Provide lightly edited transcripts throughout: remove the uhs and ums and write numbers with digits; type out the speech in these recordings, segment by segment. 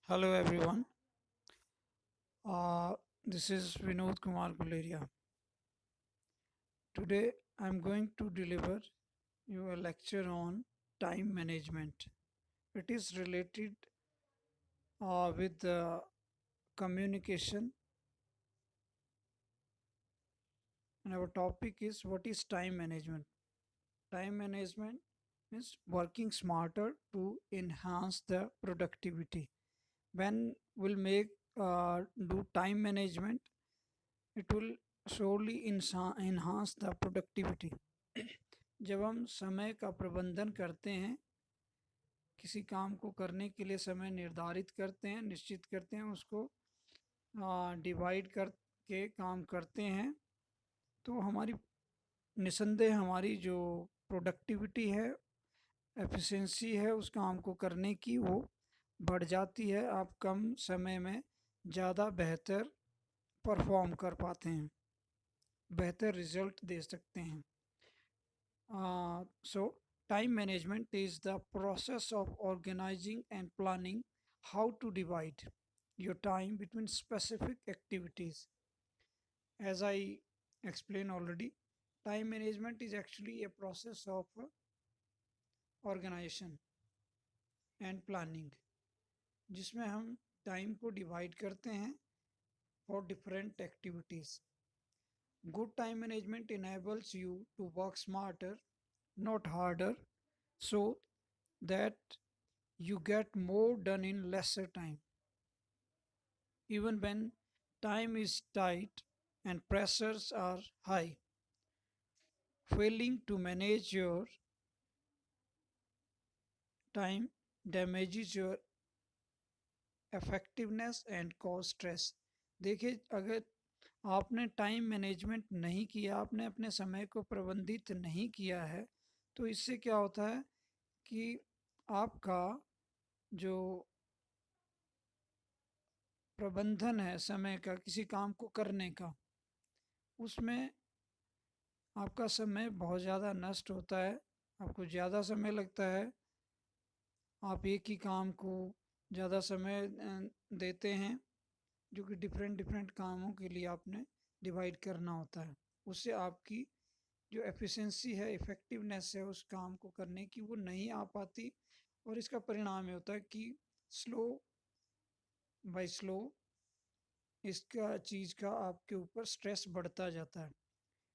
Hello everyone. This is Vinod Kumar Guleria. Today I'm going to deliver you a lecture on time management. It is related with communication, and our topic is what is time management. Time management means working smarter to enhance the productivity. When we'll make do time management, it will surely enhance the productivity. जब हम समय का प्रबंधन करते हैं, किसी काम को करने के लिए समय निर्धारित करते हैं, निश्चित करते हैं, उसको डिवाइड करके काम करते हैं, तो हमारी निसंदेह हमारी जो प्रोडक्टिविटी है, एफिशिएंसी है उस काम को करने की, वो बढ़ जाती है। आप कम समय में ज़्यादा बेहतर परफॉर्म कर पाते हैं, बेहतर रिजल्ट दे सकते हैं। So, time management is the process of organizing and planning how to divide your time between specific activities. As I explained already, time management is actually a process of organization and planning, जिसमें हम time को divide करते हैं for different activities. Good time management enables you to work smarter, not harder, so that you get more done in lesser time. Even when time is tight and pressures are high, failing to manage your time damages your effectiveness and cause stress. देखिए, अगर आपने time management नहीं किया, आपने अपने समय को प्रबंधित नहीं किया है, तो इससे क्या होता है कि आपका जो प्रबंधन है समय का, किसी काम को करने का, उसमें आपका समय बहुत ज़्यादा नष्ट होता है, आपको ज़्यादा समय लगता है, आप एक ही काम को ज़्यादा समय देते हैं, जो कि डिफरेंट डिफरेंट कामों के लिए आपने डिवाइड करना होता है। उससे आपकी जो एफिशिएंसी है, इफ़ेक्टिवनेस है उस काम को करने की, वो नहीं आ पाती, और इसका परिणाम ये होता है कि स्लो बाय स्लो इसका चीज़ का आपके ऊपर स्ट्रेस बढ़ता जाता है।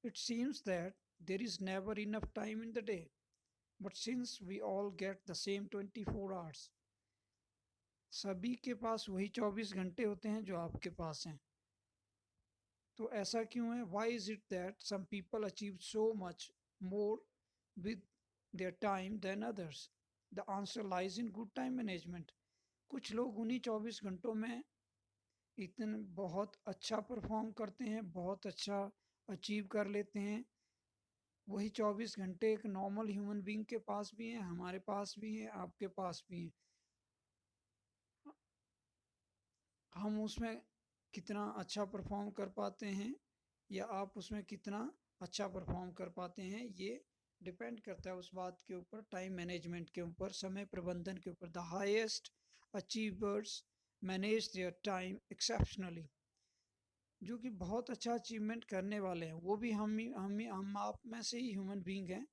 It seems that there is never enough time in the day, but since we all get the same 24 hours, सभी के पास वही 24 घंटे होते हैं जो आपके पास हैं। तो ऐसा क्यों है? Why is it that some people achieve so much more with their time than others? The answer lies in good time management. कुछ लोग उन्हीं 24 घंटों में इतने बहुत अच्छा परफॉर्म करते हैं, बहुत अच्छा अचीव कर लेते हैं। वही 24 घंटे एक नॉर्मल ह्यूमन बीइंग के पास भी हैं, हमारे पास भी हैं, आपके पास भी हैं। हम उसमें कितना अच्छा परफॉर्म कर पाते हैं, या आप उसमें कितना अच्छा परफॉर्म कर पाते हैं, ये डिपेंड करता है उस बात के ऊपर, टाइम मैनेजमेंट के ऊपर, समय प्रबंधन के ऊपर। The highest achievers manage their time exceptionally. जो कि बहुत अच्छा अचीवमेंट करने वाले हैं, वो भी हम आप में से ही ह्यूमन बीइंग हैं,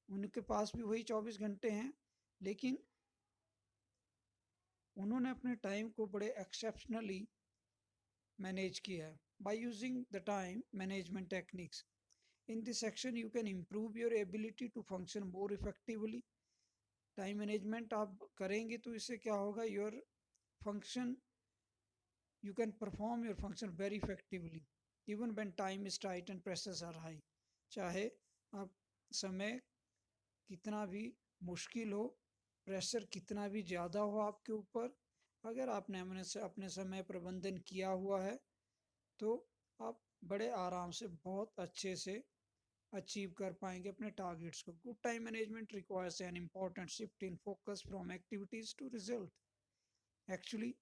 उनके पास भी वही 24 घंटे हैं, लेकिन उन्होंने अपने टाइम को बड़े एक्सेप्शनली मैनेज किया है by using the time management techniques. In this section you can improve your ability to function more effectively. Time management आप करेंगे तो इससे क्या होगा? Your function, you can perform your function very effectively even when time is tight and pressures are high. चाहे आप समय कितना भी मुश्किल हो, प्रेशर कितना भी ज़्यादा हो आपके ऊपर, अगर आपने अपने समय प्रबंधन किया हुआ है, तो आप बड़े आराम से बहुत अच्छे से अचीव कर पाएंगे अपने टारगेट्स को। Good time management requires an important shift in focus from activities to result. Actually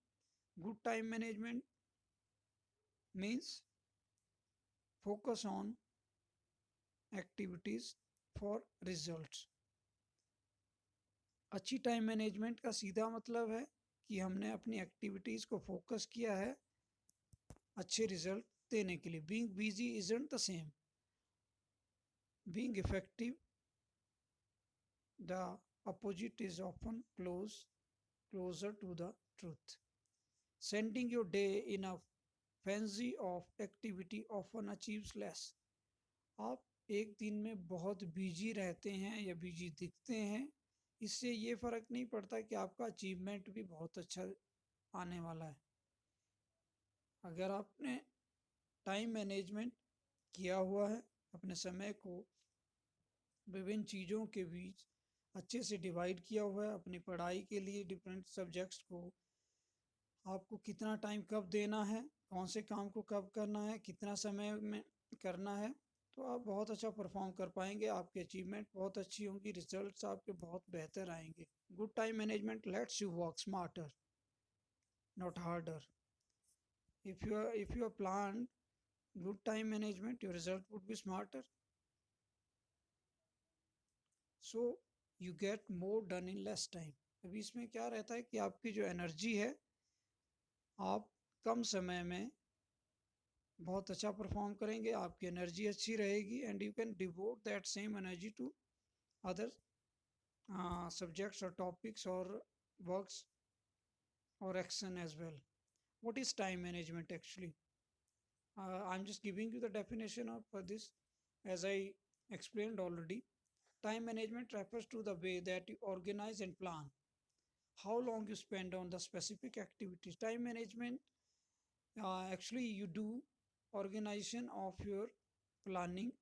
good time management means focus on activities for results। अच्छी टाइम मैनेजमेंट का सीधा मतलब है कि हमने अपनी एक्टिविटीज़ को फोकस किया है अच्छे रिजल्ट देने के लिए. Being busy isn't the same. Being effective, the opposite is often closer to the truth. Sending your day in a frenzy of activity often achieves less. आप एक दिन में बहुत बिजी रहते हैं या बिजी दिखते हैं, इससे ये फ़र्क नहीं पड़ता कि आपका अचीवमेंट भी बहुत अच्छा आने वाला है. अगर आपने टाइम मैनेजमेंट किया हुआ है, अपने समय को विभिन्न चीज़ों के बीच अच्छे से डिवाइड किया हुआ है, अपनी पढ़ाई के लिए डिफरेंट सब्जेक्ट्स को आपको कितना टाइम कब देना है, कौन से काम को कब करना है, कितना समय में करना है, तो आप बहुत अच्छा परफॉर्म कर पाएंगे. आपकी अचीवमेंट बहुत अच्छी होंगी, रिजल्ट्स आपके बहुत बेहतर आएंगे. Good time management let's you work smarter, not harder. if you are planned good time management, your result would be smarter, so you get more done in less time. अभी इसमें क्या रहता है कि आपकी जो एनर्जी है, आप कम समय में बहुत अच्छा परफॉर्म करेंगे, आपकी एनर्जी अच्छी रहेगी and you can devote that same energy to other subjects or topics or works or action as well. What is time management actually? I'm just giving you the definition of this as I explained already. Time management refers to the way that you organize and plan how long you spend on the specific activities. Time management, actually you do organization of your planning,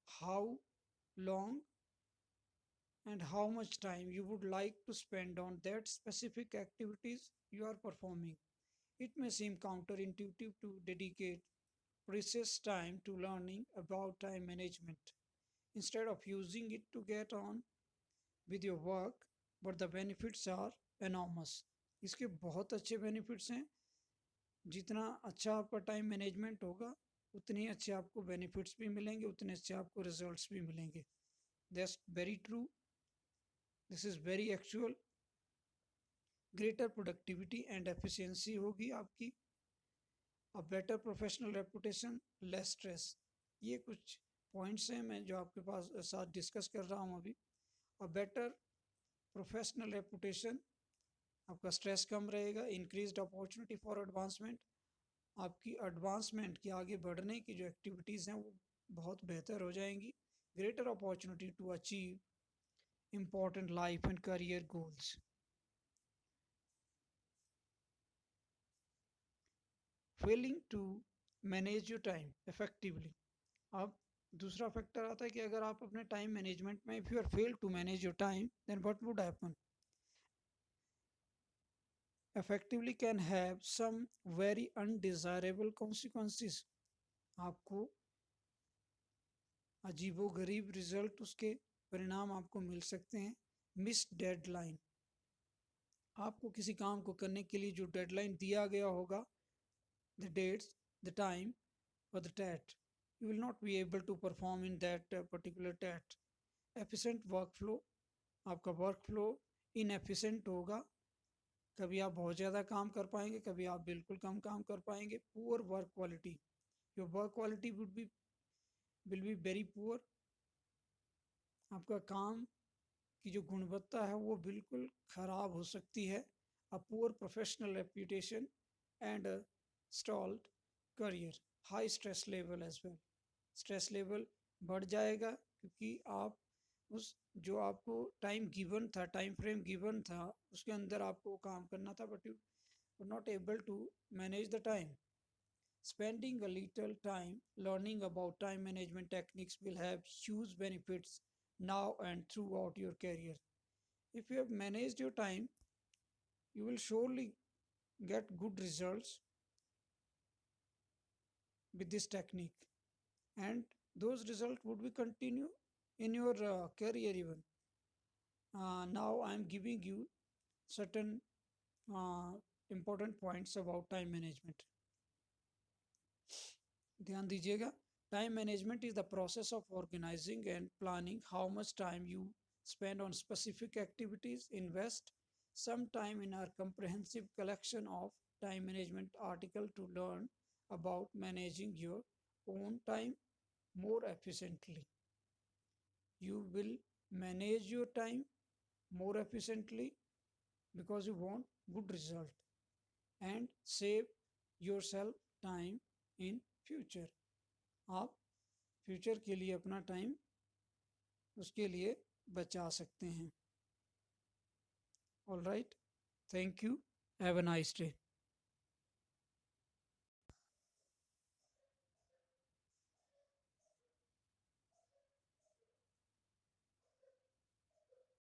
how long and how much time you would like to spend on that specific activities you are performing. It may seem counterintuitive to dedicate precious time to learning about time management instead of using it to get on with your work, but the benefits are enormous. इसके बहुत अच्छे benefits हैं. जितना अच्छा आपका time management होगा, उतनी अच्छे आपको बेनिफिट्स भी मिलेंगे, उतने अच्छे आपको रिजल्ट्स भी मिलेंगे. That's very true. This is very actual. Greater productivity and efficiency होगी आपकी. A better professional reputation, less stress. ये कुछ पॉइंट्स हैं मैं जो आपके पास साथ डिस्कस कर रहा हूँ अभी. अ बेटर प्रोफेशनल रेपुटेशन, आपका स्ट्रेस कम रहेगा. इंक्रीज्ड अपॉर्चुनिटी फॉर एडवांसमेंट, आपकी एडवांसमेंट की आगे बढ़ने की जो एक्टिविटीज़ हैं वो बहुत बेहतर हो जाएंगी. Greater opportunity to achieve important life and career goals. Failing to manage your time effectively. अब दूसरा फैक्टर आता है कि अगर आप अपने टाइम मैनेजमेंट में if you are fail to manage your time, then what would happen. effectively can have some very undesirable consequences. आपको अजीबो गरीब रिजल्ट, उसके परिणाम आपको मिल सकते हैं. मिस डेडलाइन, आपको किसी काम को करने के लिए जो डेडलाइन दिया गया होगा, द डेट्स, द टाइम और the TAT, you will not be able to perform in that particular TAT. Efficient work flow, आपका वर्क फ्लो इनएफिशिएंट होगा. कभी आप बहुत ज़्यादा काम कर पाएंगे, कभी आप बिल्कुल कम काम कर पाएंगे. Poor work quality, your work quality will be very poor. आपका काम की जो गुणवत्ता है वो बिल्कुल ख़राब हो सकती है. A poor professional reputation and stalled career. High stress level as well, stress level बढ़ जाएगा क्योंकि आप उस जो आपको टाइम गिवन था, टाइम फ्रेम गिवन था, उसके अंदर आपको काम करना था, but you were not able to manage the time. Spending a little time learning about time management techniques will have huge benefits now and throughout your career. If you have managed your time, you will surely get good results with this technique, and those results would be continue in your career even. Now I am giving you certain uh, important points about time management. ध्यान दीजिएगा. Time management is the process of organising and planning how much time you spend on specific activities. Invest some time in our comprehensive collection of time management article to learn about managing your own time more efficiently. You will manage your time more efficiently because you want good result and save yourself time in future. आप future के लिए अपना time उसके लिए बचा सकते हैं. All right. Thank you. Have a nice day.